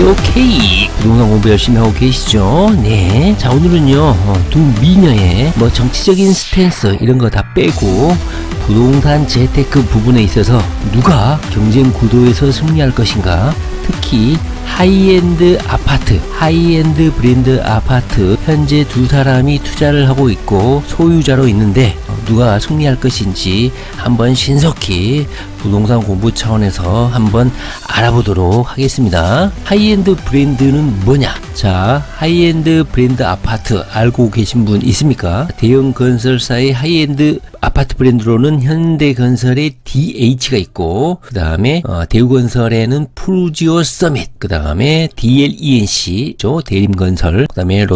오케이. 부동산 공부 열심히 하고 계시죠? 네. 자, 오늘은요, 두 미녀의 뭐 정치적인 스탠스 이런 거 다 빼고 부동산 재테크 부분에 있어서 누가 경쟁 구도에서 승리할 것인가, 특히 하이엔드 아파트, 하이엔드 브랜드 아파트 현재 두 사람이 투자를 하고 있고 소유자로 있는데 누가 승리할 것인지 한번 신속히 부동산 공부 차원에서 한번 알아보도록 하겠습니다. 하이엔드 브랜드는 뭐냐? 자, 하이엔드 브랜드 아파트 알고 계신 분 있습니까? 대형 건설사의 하이엔드 아파트 브랜드로는 현대건설의 DH가 있고, 그 다음에 대우건설에는 푸르지오 서밋, 그 다음에 DLENC, 대림건설, 그 다음에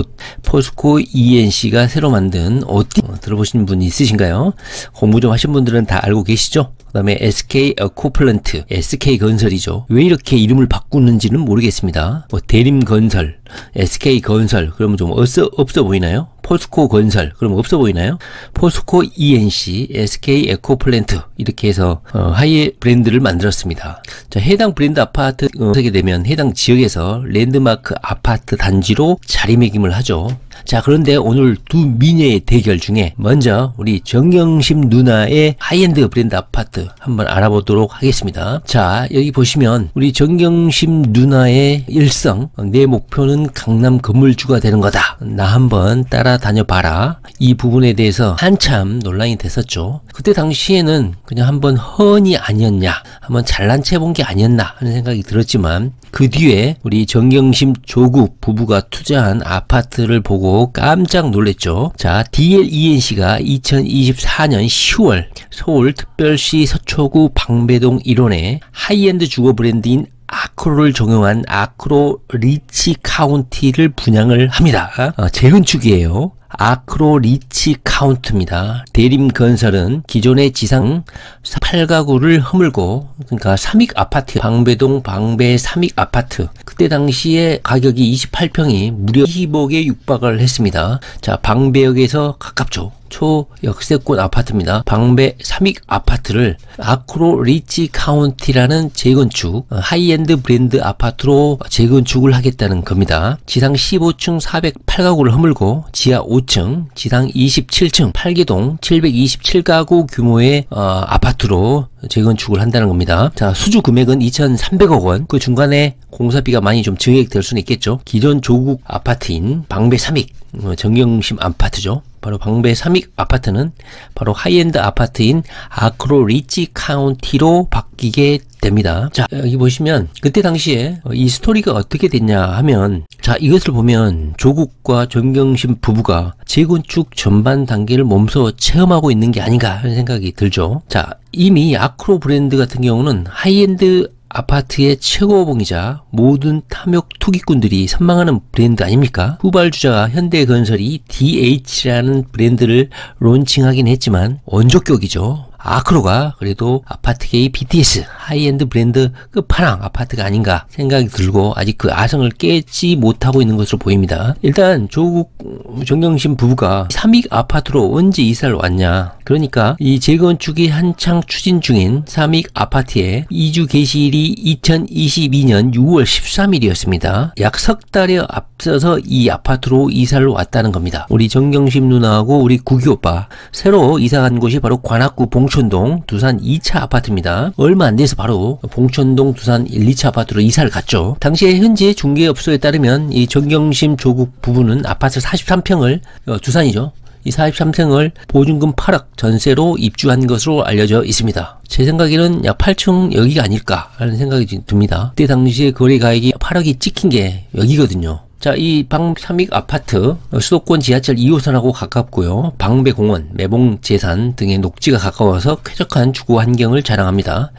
포스코 ENC가 새로 만든 OT 들어보신 분 있으신가요? 공부 좀 하신 분들은 다 알고 계시죠? 그 다음에 SK 코플런트, SK건설이죠. 왜 이렇게 이름을 바꾸는지는 모르겠습니다. 뭐 대림건설, SK건설 그러면 좀 없어 보이나요? 포스코 건설 그러면 없어 보이나요? 포스코 ENC, SK 에코플랜트 이렇게 해서 하이 브랜드를 만들었습니다. 자, 해당 브랜드 아파트 하게 되면 해당 지역에서 랜드마크 아파트 단지로 자리매김을 하죠. 자, 그런데 오늘 두 미녀의 대결 중에 먼저 우리 정경심 누나의 하이엔드 브랜드 아파트 한번 알아보도록 하겠습니다. 자, 여기 보시면 우리 정경심 누나의 일성, 내 목표는 강남 건물주가 되는 거다, 나 한번 따라다녀봐라, 이 부분에 대해서 한참 논란이 됐었죠. 그때 당시에는 그냥 한번 허언이 아니었냐, 한번 잘난 체 본 게 아니었나 하는 생각이 들었지만 그 뒤에 우리 정경심 조국 부부가 투자한 아파트를 보고 깜짝 놀랐죠. 자, DLENC가 2024년 10월 서울특별시 서초구 방배동 1원에 하이엔드 주거 브랜드인 아크로를 적용한 아크로 리치 카운티를 분양을 합니다. 재건축이에요. 아크로 리치 카운트입니다. 대림건설은 기존의 지상 8가구를 허물고, 그러니까 삼익 아파트, 방배동 방배 삼익 아파트, 그때 당시에 가격이 28평이 무려 20억에 육박을 했습니다. 자, 방배역에서 가깝죠. 초역세권 아파트입니다. 방배 삼익 아파트를 아크로 리치 카운티라는 재건축, 하이엔드 브랜드 아파트로 재건축을 하겠다는 겁니다. 지상 15층 408가구를 허물고 지하 5층, 지상 27층 8개동 727가구 규모의 아파트로 재건축을 한다는 겁니다. 자, 수주 금액은 2,300억 원. 그 중간에 공사비가 많이 좀 증액될 수는 있겠죠. 기존 조국 아파트인 방배 삼익, 정경심 아파트죠. 바로 방배 삼익 아파트는 바로 하이엔드 아파트인 아크로 리치 카운티로 바뀌게 됩니다. 자, 여기 보시면 그때 당시에 이 스토리가 어떻게 됐냐 하면, 자, 이것을 보면 조국과 정경심 부부가 재건축 전반 단계를 몸소 체험하고 있는 게 아닌가 하는 생각이 들죠. 자, 이미 아크로 브랜드 같은 경우는 하이엔드 아파트의 최고봉이자 모든 탐욕 투기꾼들이 선망하는 브랜드 아닙니까? 후발주자가 현대건설이 DH라는 브랜드를 론칭하긴 했지만 원조격이죠. 아크로가 그래도 아파트계의 BTS, 하이엔드 브랜드 끝판왕 아파트가 아닌가 생각이 들고 아직 그 아성을 깨지 못하고 있는 것으로 보입니다. 일단 조국 정경심 부부가 삼익 아파트로 언제 이사를 왔냐, 그러니까 이 재건축이 한창 추진 중인 삼익 아파트에 이주 개시일이 2022년 6월 13일이었습니다. 약 석 달에 앞서서 이 아파트로 이사를 왔다는 겁니다. 우리 정경심 누나하고 우리 구기 오빠 새로 이사간 곳이 바로 관악구 봉천동 두산 2차 아파트입니다. 얼마 안 돼서 바로 봉천동 두산 1, 2차 아파트로 이사를 갔죠. 당시에 현재 중개업소에 따르면 이 정경심 조국 부부는 아파트 43평을 두산이죠. 이 43평을 보증금 8억 전세로 입주한 것으로 알려져 있습니다. 제 생각에는 약 8층 여기가 아닐까 하는 생각이 듭니다. 그때 당시에 거래 가액이 8억이 찍힌 게 여기거든요. 자, 이 방삼익 아파트 수도권 지하철 2호선하고 가깝고요. 방배공원, 매봉재산 등의 녹지가 가까워서 쾌적한 주거 환경을 자랑합니다.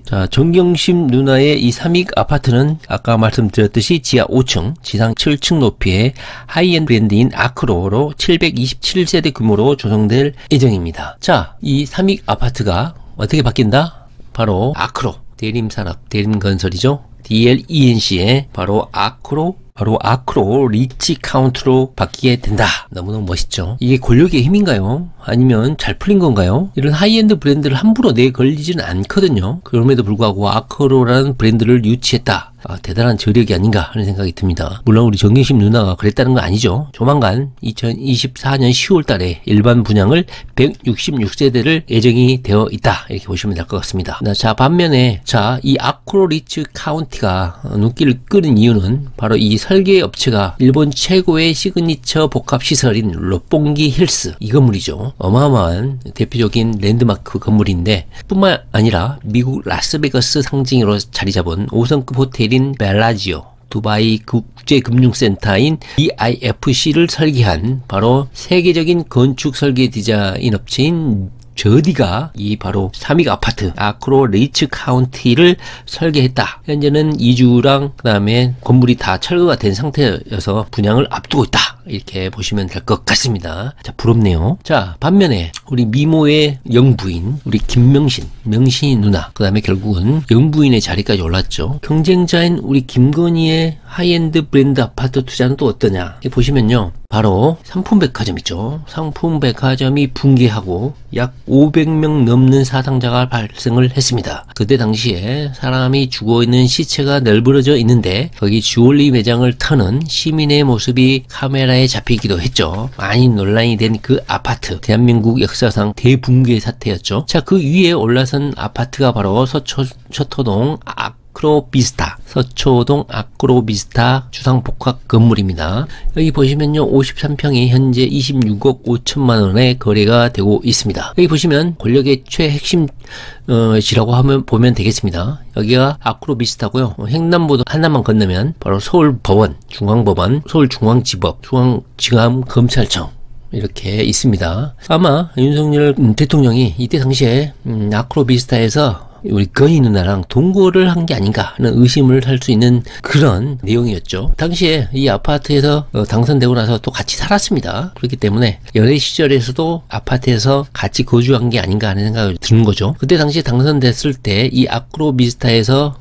자, 정경심 누나의 이 삼익 아파트는 아까 말씀드렸듯이 지하 5층, 지상 7층 높이의 하이엔드 브랜드인 아크로로 727세대 규모로 조성될 예정입니다. 자, 이 삼익 아파트가 어떻게 바뀐다? 바로 아크로, 대림산업, 대림건설이죠. DLENC의 바로 아크로 바로 아크로 리치 카운트로 바뀌게 된다. 너무너무 멋있죠. 이게 권력의 힘인가요? 아니면 잘 풀린 건가요? 이런 하이엔드 브랜드를 함부로 내걸리지는 않거든요. 그럼에도 불구하고 아크로라는 브랜드를 유치했다. 대단한 저력이 아닌가 하는 생각이 듭니다. 물론 우리 정경심 누나가 그랬다는 건 아니죠. 조만간 2024년 10월 달에 일반 분양을 166세대를 예정이 되어 있다. 이렇게 보시면 될 것 같습니다. 자, 반면에 이 아크로 리치 카운티가 눈길을 끄는 이유는 바로 이 설계 업체가 일본 최고의 시그니처 복합 시설인 롯봉기 힐스, 이 건물이죠. 어마어마한 대표적인 랜드마크 건물인데 뿐만 아니라 미국 라스베가스 상징으로 자리 잡은 5성급 호텔인 벨라지오, 두바이 국제금융센터인 DIFC를 설계한 바로 세계적인 건축 설계 디자인 업체인 저디가 이 바로 3위 아파트 아크로 리치 카운티를 설계했다. 현재는 이주랑 그 다음에 건물이 다 철거가 된 상태여서 분양을 앞두고 있다. 이렇게 보시면 될 것 같습니다. 자, 부럽네요. 자, 반면에 우리 미모의 영부인 우리 김명신, 명신이 누나, 그 다음에 결국은 영부인의 자리까지 올랐죠. 경쟁자인 우리 김건희의 하이엔드 브랜드 아파트 투자는 또 어떠냐? 보시면요, 바로 상품백화점 있죠. 상품백화점이 붕괴하고 약 500명 넘는 사상자가 발생을 했습니다. 그때 당시에 사람이 죽어있는 시체가 널브러져 있는데 거기 주얼리 매장을 터는 시민의 모습이 카메라에 잡히기도 했죠. 많이 논란이 된 그 아파트, 대한민국 역사상 대붕괴 사태였죠. 자, 그 위에 올라선 아파트가 바로 서초동 아크로비스타, 서초동 아크로비스타 주상복합 건물입니다. 여기 보시면요, 53평이 현재 26억 5천만 원에 거래가 되고 있습니다. 여기 보시면 권력의 최핵심 지라고 보면 되겠습니다. 여기가 아크로비스타고요. 횡단보도 하나만 건너면 바로 서울법원, 중앙법원, 서울중앙지법, 중앙지검검찰청 이렇게 있습니다. 아마 윤석열 대통령이 이때 당시에 아크로비스타에서 우리 건희 누나랑 동거를 한 게 아닌가 하는 의심을 할 수 있는 그런 내용이었죠. 당시에 이 아파트에서 당선되고 나서 또 같이 살았습니다. 그렇기 때문에 연애 시절에서도 아파트에서 같이 거주한 게 아닌가 하는 생각이 드는 거죠. 그때 당시에 당선됐을 때 이 아크로비스타에서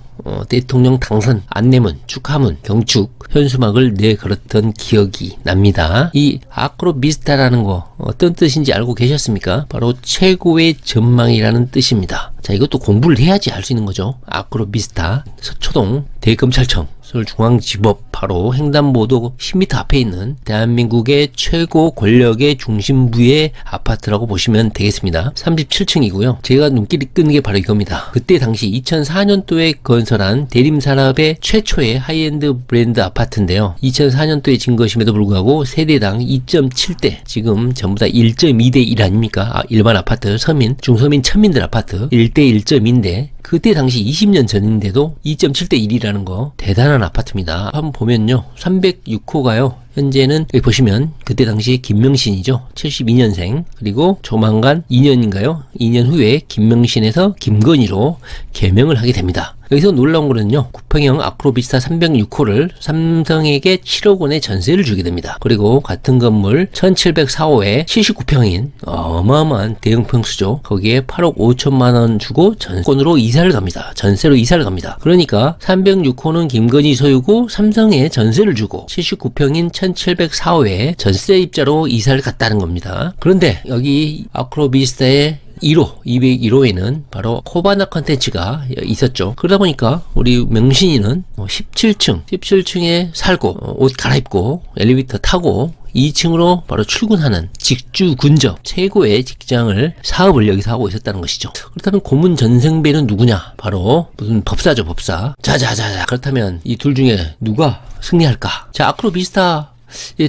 대통령 당선 안내문, 축하문, 경축, 현수막을 내걸었던 기억이 납니다. 이 아크로비스타라는 거 어떤 뜻인지 알고 계셨습니까? 바로 최고의 전망이라는 뜻입니다. 자, 이것도 공부를 해야지 알 수 있는 거죠. 아크로비스타, 서초동 대검찰청, 서울중앙지법 바로 횡단보도 10m 앞에 있는 대한민국의 최고 권력의 중심부의 아파트라고 보시면 되겠습니다. 37층이고요. 제가 눈길이 끄는 게 바로 이겁니다. 그때 당시 2004년도에 건설한 대림산업의 최초의 하이엔드 브랜드 아파트인데요. 2004년도에 진 것임에도 불구하고 세대당 2.7대, 지금 전부 다 1.2대 1 아닙니까? 일반 아파트, 서민, 중서민, 천민들 아파트 1대 1.2인데 그때 당시 20년 전인데도 2.7대 1이라는 거 대단한 아파트입니다. 한번 보면요, 306호가요 현재는 여기 보시면 그때 당시 김명신이죠. 72년생. 그리고 조만간 2년인가요? 2년 후에 김명신에서 김건희로 개명을 하게 됩니다. 여기서 놀라운 거는요, 구평형 아크로비스타 306호를 삼성에게 7억 원의 전세를 주게 됩니다. 그리고 같은 건물 1704호에 79평인 어마어마한 대형 평수죠. 거기에 8억 5천만 원 주고 전세로 이사를 갑니다. 전세로 이사를 갑니다. 그러니까 306호는 김건희 소유고 삼성에 전세를 주고 79평인 1704호에 전세입자로 이사를 갔다는 겁니다. 그런데 여기 아크로비스타의 1호, 201호에는 바로 코바나 컨텐츠가 있었죠. 그러다 보니까 우리 명신이는 17층에 살고 옷 갈아입고 엘리베이터 타고 2층으로 바로 출근하는 직주 근접 최고의 직장을 사업을 여기서 하고 있었다는 것이죠. 그렇다면 고문 전생배는 누구냐? 바로 무슨 법사죠, 법사. 자자자자. 그렇다면 이 둘 중에 누가 승리할까? 자, 아크로비스타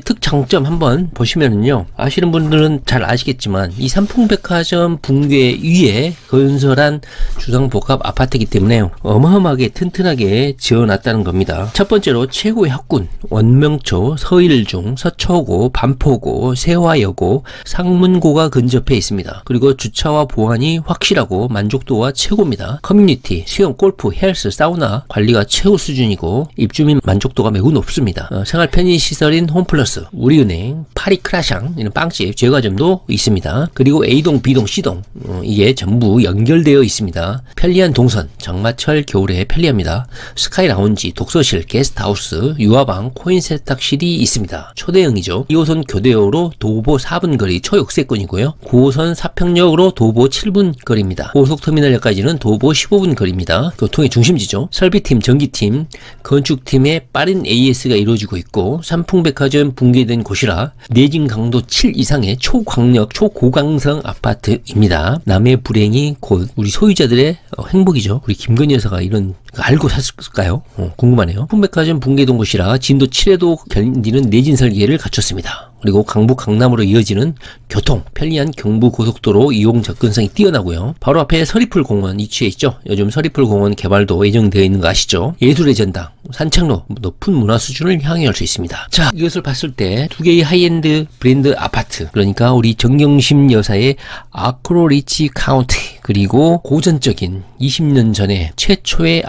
특장점 한번 보시면은요, 아시는 분들은 잘 아시겠지만 이 삼풍백화점 붕괴 위에 건설한 주상복합 아파트이기 때문에 어마어마하게 튼튼하게 지어놨다는 겁니다. 첫 번째로 최고의 학군, 원명초, 서일중, 서초고, 반포고, 세화여고, 상문고가 근접해 있습니다. 그리고 주차와 보안이 확실하고 만족도가 최고입니다. 커뮤니티, 수영, 골프, 헬스, 사우나 관리가 최고 수준이고 입주민 만족도가 매우 높습니다. 생활 편의시설인 홈플러스, 우리은행, 파리크라샹 이런 빵집 제과점도 있습니다. 그리고 A동, B동, C동 이게 전부 연결되어 있습니다. 편리한 동선, 장마철 겨울에 편리합니다. 스카이 라운지, 독서실, 게스트하우스, 유아방, 코인 세탁실이 있습니다. 초대형이죠. 2호선 교대역으로 도보 4분 거리 초역세권이고요. 9호선 사평역으로 도보 7분 거리입니다. 고속터미널역까지는 도보 15분 거리입니다. 교통의 중심지죠. 설비팀, 전기팀, 건축팀의 빠른 AS가 이루어지고 있고 삼풍백화점 붕괴된 곳이라 내진 강도 7 이상의 초광력, 초고강성 아파트입니다. 남의 불행이 곧 우리 소유자들의 행복이죠. 우리 김건희 여사가 이런 거 알고 샀을까요? 궁금하네요. 삼풍백화점 붕괴된 곳이라 진도 7에도 견디는 내진 설계를 갖췄습니다. 그리고 강북 강남으로 이어지는 교통, 편리한 경부고속도로 이용 접근성이 뛰어나고요. 바로 앞에 서리풀 공원 위치해 있죠. 요즘 서리풀 공원 개발도 예정되어 있는 거 아시죠? 예술의 전당, 산책로, 높은 문화 수준을 향해 갈 수 있습니다. 자, 이것을 봤을 때 두 개의 하이엔드 브랜드 아파트, 그러니까 우리 정경심 여사의 아크로 리치 카운티, 그리고 고전적인 20년 전에 최초의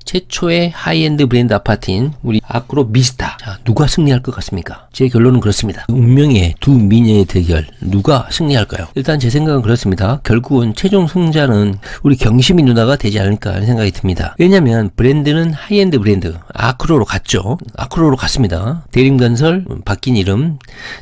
최초의 하이엔드 브랜드 아파트인 우리 아크로 비스타. 자, 누가 승리할 것 같습니까? 제 결론은 그렇습니다. 운명의 두 미녀의 대결, 누가 승리할까요? 일단 제 생각은 그렇습니다. 결국은 최종 승자는 우리 경심이 누나가 되지 않을까 하는 생각이 듭니다. 왜냐면 브랜드는 하이엔드 브랜드 아크로로 갔죠. 아크로로 갔습니다. 대림건설 바뀐 이름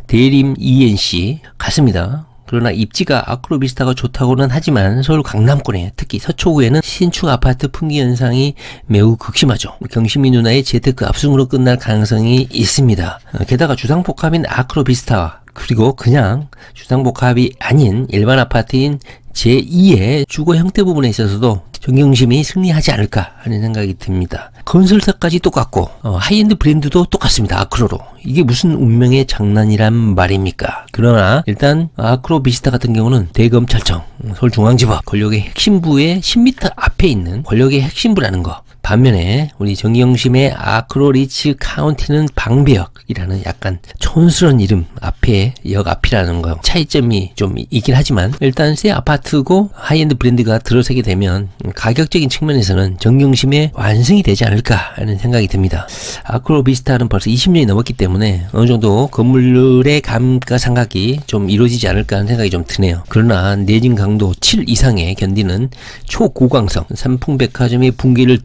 대림 ENC 갔습니다. 그러나 입지가 아크로비스타가 좋다고는 하지만 서울 강남권에 특히 서초구에는 신축 아파트 품귀 현상이 매우 극심하죠. 경심이 누나의 재테크 압승으로 끝날 가능성이 있습니다. 게다가 주상복합인 아크로비스타 그리고 그냥 주상복합이 아닌 일반 아파트인 제2의 주거 형태 부분에 있어서도 정경심이 승리하지 않을까 하는 생각이 듭니다. 건설사까지 똑같고 하이엔드 브랜드도 똑같습니다. 아크로로. 이게 무슨 운명의 장난이란 말입니까? 그러나 일단 아크로 비스타 같은 경우는 대검찰청, 서울중앙지법 권력의 핵심부의 10m 앞에 있는 권력의 핵심부라는 거. 반면에 우리 정경심의 아크로 리치 카운티는 방배역이라는 약간 촌스러운 이름 앞에 역 앞이라는 거 차이점이 좀 있긴 하지만 일단 새 아파트고 하이엔드 브랜드가 들어서게 되면 가격적인 측면에서는 정경심의 완성이 되지 않을까 하는 생각이 듭니다. 아크로 비스타는 벌써 20년이 넘었기 때문에 어느 정도 건물의 감가상각이 좀 이루어지지 않을까 하는 생각이 좀 드네요. 그러나 내진 강도 7 이상에 견디는 초고강성 삼풍백화점의 붕괴를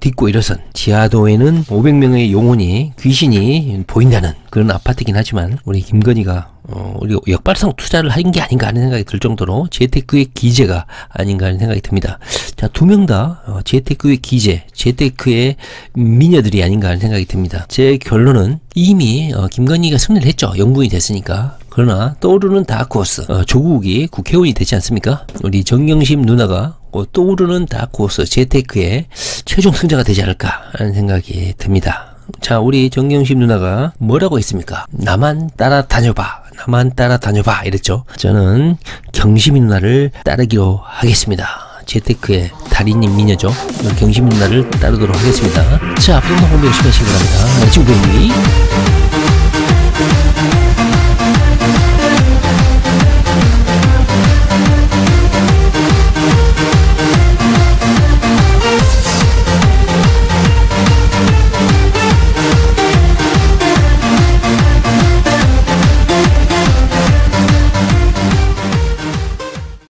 딛고 일어선 지하도에는 500명의 영혼이 귀신이 보인다는 그런 아파트긴 하지만 우리 김건희가 우리 역발상 투자를 한 게 아닌가 하는 생각이 들 정도로 재테크의 기재가 아닌가 하는 생각이 듭니다. 자, 두 명 다 재테크의 기재, 재테크의 미녀들이 아닌가 하는 생각이 듭니다. 제 결론은 이미 김건희가 승리를 했죠. 영부인이 됐으니까. 그러나 떠오르는 다크호스 조국이 국회의원이 되지 않습니까? 우리 정경심 누나가 떠오르는 다크호스 재테크의 최종 승자가 되지 않을까 하는 생각이 듭니다. 자, 우리 정경심 누나가 뭐라고 했습니까? 나만 따라다녀봐, 나만 따라다녀봐 이랬죠. 저는 경심이 누나를 따르기로 하겠습니다. 재테크의 달인님 미녀죠. 경심이 누나를 따르도록 하겠습니다. 자, 앞으로 홍보 열심히 하시기 바랍니다. 지금 뵙니?